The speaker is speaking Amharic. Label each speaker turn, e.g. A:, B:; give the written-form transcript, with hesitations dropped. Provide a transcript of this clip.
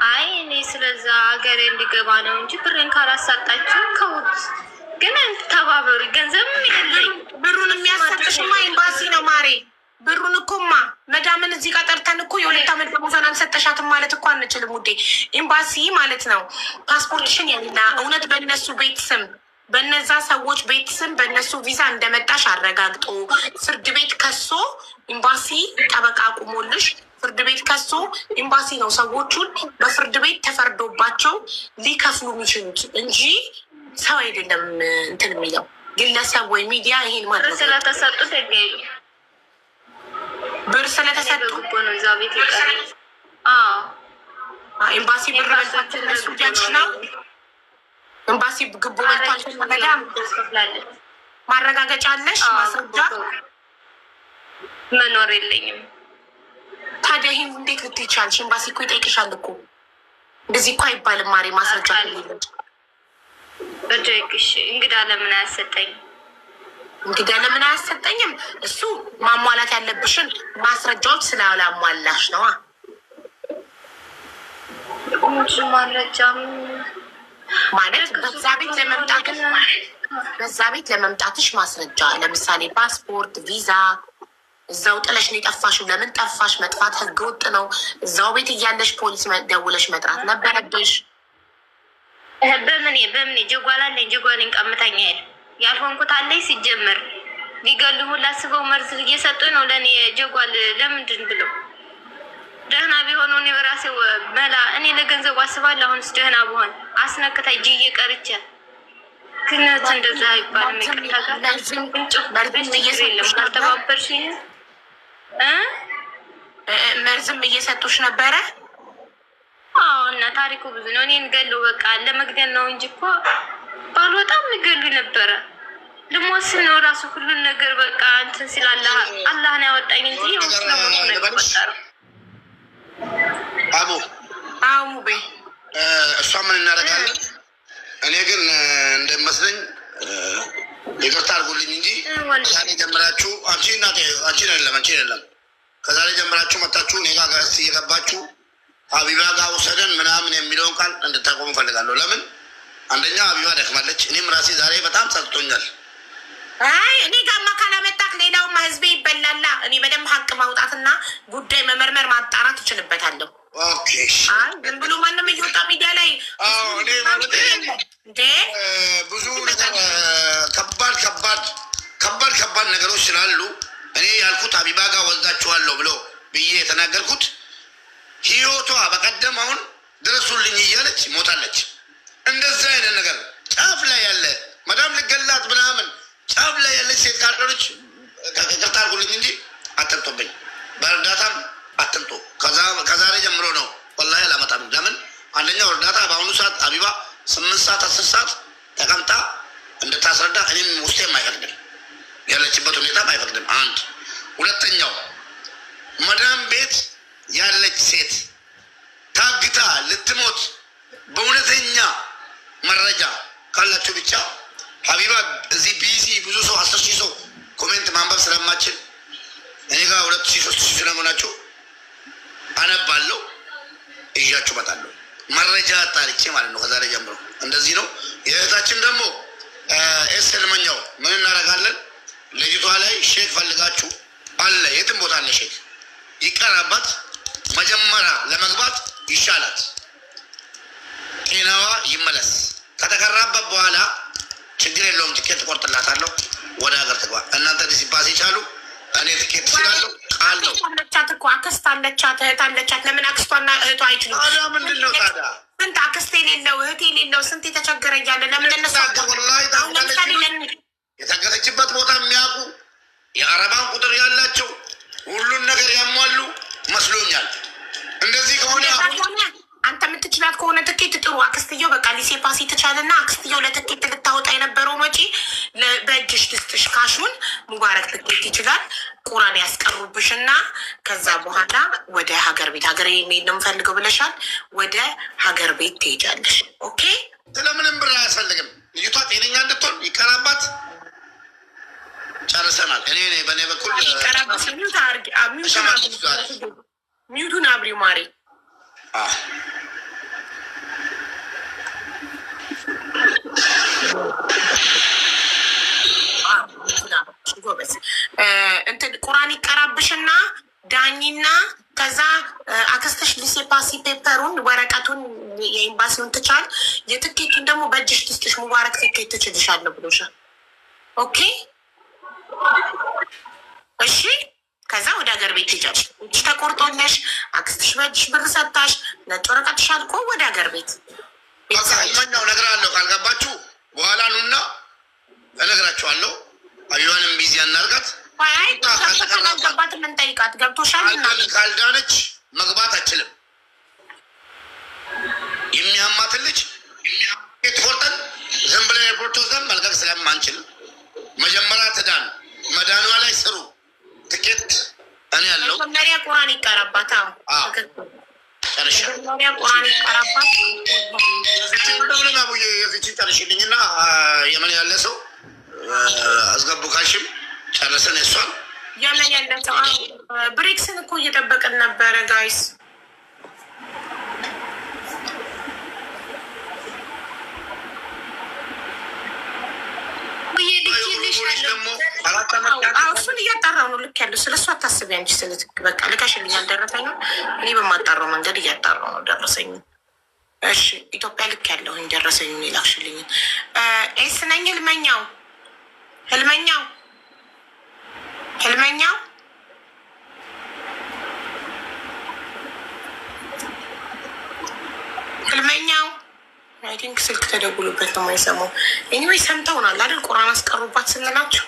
A: አይ እኔ ስለዛ ሀገሬ እንዲገባ ነው እንጂ ብሬን ካላሳጣችሁ ከውት ግን ተባበሩ። ገንዘብም የለኝ።
B: ብሩን የሚያሰጥሽማ ኤምባሲ ነው ማሬ። ብሩን እኮማ መዳምን እዚህ ጋር ጠርተን እኮ የ2 ዓመት ደሞዟን አልሰጠሻትም ማለት እኮ አንችልም ውዴ። ኤምባሲ ማለት ነው ፓስፖርትሽን ያና እውነት በእነሱ ቤት ስም በነዛ ሰዎች ቤት ስም በእነሱ ቪዛ እንደመጣሽ አረጋግጦ ፍርድ ቤት ከሶ ኤምባሲ ጠበቃ አቁሞልሽ ፍርድ ቤት ከሶ ኤምባሲ ነው ሰዎቹን በፍርድ ቤት ተፈርዶባቸው ሊከፍሉ የሚችሉት እንጂ ሰው አይደለም እንትን የሚለው ግለሰብ ወይ ሚዲያ ይሄን ማድረግ
A: ስለተሰጡት አይገኙ
B: ብር ስለተሰጡ
A: ነው እዛ ቤት ይቀር።
B: ኤምባሲ ብር በልቷቸው እነሱ ጃንሽ ነው ኤምባሲ ግቦ በልቷቸው መዳም ማረጋገጫ አለሽ ማስረጃ
A: መኖር የለኝም።
B: ታዲያ ይሄን እንዴት ልትይቻልሽ? ኤምባሲ እኮ ይጠይቅሻል እኮ እንደዚህ እኮ አይባልም ማሬ ማስረጃ ልልጅ
A: በደግሽ እንግዳ ለምን አያሰጠኝ?
B: እንግዳ ለምን አያሰጠኝም? እሱ ማሟላት ያለብሽን ማስረጃዎች ስላላሟላሽ ነዋ።
A: ማስረጃም
B: ማለት በዛ ቤት ለመምጣትሽ ማስረጃ ለምሳሌ ፓስፖርት፣ ቪዛ እዛው ጥለሽ ነው የጠፋሽው። ለምን ጠፋሽ? መጥፋት ህገ ወጥ ነው። እዛው ቤት እያለሽ ፖሊስ ደውለሽ መጥራት ነበረብሽ።
A: በምን ጀጓል አለኝ። ጀጓልን ቀምታኛ ሄድ ያልሆንኩት አለኝ። ሲጀመር ሊገሉ ሁላ አስበው መርዝ እየሰጡኝ ነው ለእኔ ጀጓል። ለምንድን ብለው ደህና ቢሆኑ እኔ በራሴው መላ እኔ ለገንዘቡ አስባለሁ። አሁንስ ደህና ብሆን አስነክታ እጅ እየቀርቼ ግነት እንደዛ ይባል ሚቅርታ ጋር የለም ካልተባበርሽ
B: መርዝም እየሰጡሽ ነበረ።
A: እና ታሪኩ ብዙ ነው። እኔን ገሉ በቃ ለመግደል ነው እንጂ እኮ ባልወጣም ይገሉ ነበረ። ልሞስን ነው ራሱ ሁሉን ነገር በቃ እንትን ሲል አላህን ያወጣኝ እንጂ ስለሞት ነው የተቆጠረው።
C: አቡ
B: ቤ
C: እሷ ምን እናደርጋለን? እኔ ግን እንደመስለኝ ይቅርታ አድርጉልኝ እንጂ ዛሬ ጀምራችሁ አንቺን አይደለም ከዛሬ ጀምራችሁ መታችሁ እኔ ጋር ገረስ እየገባችሁ ሀቢባ ጋር ውሰደን ምናምን የሚለውን ቃል እንድታቆሙ እፈልጋለሁ። ለምን አንደኛ ሀቢባ ደክማለች። እኔም ራሴ ዛሬ በጣም ጸጥቶኛል።
B: አይ እኔ ጋማ ካላመጣክ ሌላውማ ህዝቤ ይበላላ። እኔ በደንብ ሀቅ ማውጣትና ጉዳይ መመርመር ማጣራት እችልበታለሁ።
C: ኦኬ
B: ግን ብሎ ማንም እየወጣ ሚዲያ ላይ
C: እኔ ማለት ብዙ ነገር ከባድ ነገሮች ስላሉ እኔ ያልኩት ሀቢባ ጋር ወዛችኋለሁ ብሎ ብዬ የተናገርኩት ህይወቷ በቀደም አሁን ድረሱልኝ እያለች ሞታለች። እንደዚህ አይነት ነገር ጫፍ ላይ ያለ መዳም ልገላት ምናምን ጫፍ ላይ ያለች ሴት ካልሆነች ይቅርታ አድርጉልኝ እንጂ አትምጡብኝ፣ በእርዳታም አትምጡ። ከዛሬ ጀምሮ ነው ወላሂ አላመጣም። ለምን አንደኛው እርዳታ በአሁኑ ሰዓት ሀቢባ 8 ሰዓት 10 ሰዓት ተቀምጣ እንድታስረዳ እኔም ውስጤም አይፈቅድም፣ ያለችበት ሁኔታም አይፈቅድም። አንድ ሁለተኛው መዳም ቤት ያለች ሴት ታግታ ልትሞት በእውነተኛ መረጃ ካላችሁ ብቻ ሀቢባ እዚህ ቢዚ ብዙ ሰው 10,000 ሰው ኮሜንት ማንበብ ስለማችል እኔ ጋር 2,000 3,000 ስለሆናችሁ አነባለሁ፣ እያችሁ እመጣለሁ። መረጃ አጣርቼ ማለት ነው። ከዛሬ ጀምሮ እንደዚህ ነው። የእህታችን ደግሞ ኤስልመኛው ምን እናደርጋለን? ልጅቷ ላይ ሼክ ፈልጋችሁ አለ፣ የትም ቦታ አለ ሼክ ይቀራባት። መጀመሪያ ለመግባት ይሻላት፣ ጤናዋ ይመለስ። ከተቀራበት በኋላ ችግር የለውም፣ ትኬት ቆርጥላታለሁ፣ ወደ ሀገር ትግባ። እናንተ ዲሲፓስ ይቻሉ፣ እኔ ትኬት ይችላለሁ። ቃል ነው።
B: አለቻት እኮ አክስት አለቻት፣ እህት አለቻት። ለምን አክስቷና እህቷ አይችሉም?
C: ታዲያ ምንድን ነው ታዲያ?
B: ስንት አክስት የሌለው እህት የሌለው ስንት የተቸገረ እያለ ለምን እነሱ
C: የታገተችበት ቦታ የሚያውቁ የአረባን ቁጥር ያላቸው ሁሉን ነገር ያሟሉ መስሎኛል። እንደዚህ ከሆነ
B: አንተ የምትችላት ከሆነ ትኬት ጥሩ። አክስትየው በቃ ሊሴፓሲ ትቻልና አክስትየው ለትኬት ልታወጣ የነበረውን ወጪ በእጅሽ ትስጥሽ። ካሹን ሙባረክ ትኬት ይችላል። ቁራን ያስቀሩብሽና ከዛ በኋላ ወደ ሀገር ቤት ሀገር የሚሄድ ነው የምፈልገው ብለሻል። ወደ ሀገር ቤት ትሄጃለሽ። ኦኬ።
C: ስለምንም ብር አያስፈልግም። ልጅቷ ጤነኛ እንድትሆን ይቀራባት። ጨርሰናል። እኔ በእኔ በኩል
B: ሚዩቱን አብሪው ማሬ። እንትን ቁራን ይቀራብሽና ዳኝና ከዛ አክስትሽ ሊሴ ፓሲ ፔፐሩን ወረቀቱን የኤምባሲውን ትቻል፣ የትኬቱን ደግሞ በእጅሽ ትስጥሽ። ሙባረክ ትኬት ትችልሻለሁ ብሎሻል። ኦኬ እሺ። ከዛ ወደ ሀገር ቤት ትሄጃለሽ። እጅ ተቆርጦለሽ አክስትሽ በእጅሽ ብር ሰጣሽ፣ ነጭ ወረቀትሽ አልቆ ወደ ሀገር ቤት
C: መኛው እነግራለሁ። ካልገባችሁ በኋላ ኑና እነግራችኋለሁ። አቢባንም ቢዚ አናርጋት።
B: ገባት የምንጠይቃት ገብቶሻል።
C: ካልዳነች መግባት አችልም። የሚያማትን ልጅ ትቆርጠን ዝም ብለን ኤርፖርት ወስደን መልቀቅ ስለማንችል መጀመሪያ ትዳን። መዳኗ ላይ ስሩ። ትኬት እኔ ያለው
B: መጀመሪያ ቁራን ይቀራባት። መጀመሪያ ቁራን ይቀራባት።
C: እንደምን አቡዬ የዚችን ጨርሽልኝና የመን ያለ ሰው አስገቡ ካልሽም ጨረሰን። እሷን
B: የመን ያለ ሰው ብሬክስን እኮ እየጠበቅን ነበረ ጋይስ። እሱን እያጣራው ነው። ልክ ያለው ስለ እሱ አታስቢ አንቺ። በቃ ልካሽልኝ አልደረሰኝ። እኔ በማጣራው መንገድ እያጣራው ነው ደረሰኝ። እሺ ኢትዮጵያ ልክ ያለሁኝ ደረሰኝ ላክሽልኝ። ኤስ ነኝ። ህልመኛው አይ ቲንክ ስልክ ተደውሎበት ነው የማይሰማው። ኤኒዌይ ሰምተውናል አይደል? ቁርአን አስቀሩባት ስንላቸው